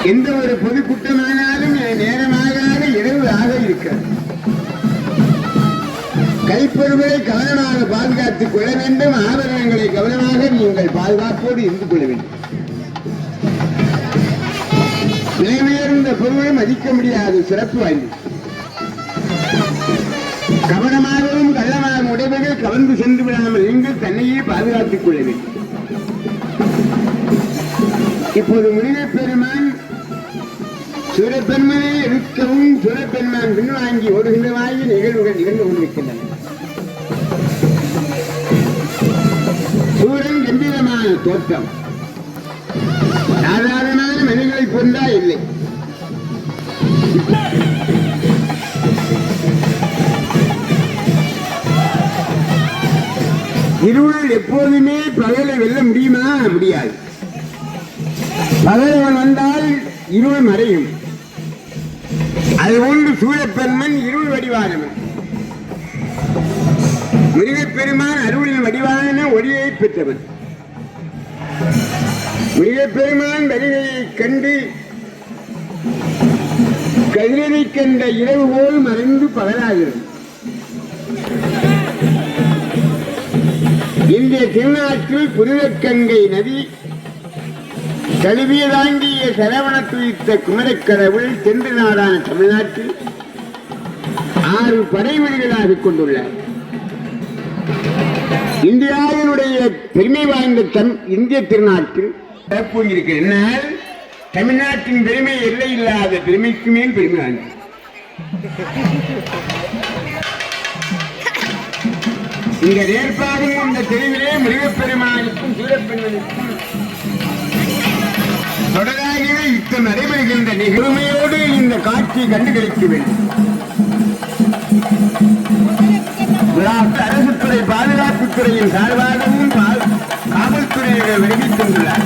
எந்த ஒரு பொதுக்கூட்டமானாலும் நேரமாக இரவு ஆக இருக்கிறது. கைப்பொருள்களை கவனமாக பாதுகாத்துக் கொள்ள வேண்டும். ஆபரணங்களை கவனமாக நீங்கள் பாதுகாப்போடு இருந்து கொள்ள வேண்டும். விலை உயர்ந்த பொருளை மதிக்க முடியாது, சிறப்பு வாய்ந்தது. கவனமாகவும் கள்ளமாகவும் உடைமைகள் கவர்ந்து சென்று விடாமல் நீங்கள் தன்னையே பாதுகாத்துக் கொள்ள வேண்டும். இப்போது முருகப் பெருமான் சூரப்பெருமனை எடுக்கவும் சூரப்பெருமான் பின்வாங்கி ஓடுகின்றவாகி நிகழ்வுகள் நிகழ்ந்து கொண்டிருக்கின்றன. சூரன் கம்பீரமான தோற்றம், சாதாரணமான மனிதர்களை போன்றா இல்லை. இருள் எப்போதுமே பகலை வெல்ல முடியுமா? முடியாது. பகலவன் வந்தால் இருள் மறையும். அதுபோன்று சூரப்பெருமன் இருள் வடிவானவன். முருகப்பெருமான் அருளின் வடிவான ஒளியை பெற்றவன். முருகப்பெருமான் வருகையை கண்டு கதிரனை கண்ட இரவு போல் மறைந்து பகலாகிறது. இந்திய திருநாட்டில் புனிதக்கங்கை நதி கழுவிய தாங்கிய சரவண துயித்த குமரக்கடவுள் தென்று நாடான தமிழ்நாட்டில் 6 படைவீடுகளாக கொண்டுள்ளார். இந்தியாவினுடைய பெருமை வாய்ந்த இந்திய திருநாட்டில் இருக்கிறார். தமிழ்நாட்டின் பெருமை எல்லை இல்லாத பெருமைக்கு மேல் பெருமை வாய்ந்தது. இந்த ஏற்பாடும் இந்த தெருவிலே முருகப்பெருமானுக்கும் சூரப்பெருமானுக்கும் தொடராகவே யுத்தம் நடைபெறுகின்ற நிகழ்மையோடு இந்த காட்சியை கண்டுகளிக்க வேண்டும். அரசுத்துறை பாதுகாப்புத்துறையின் சார்பாகவும் காவல்துறையினர் விலகிக் கொண்டுள்ளார்.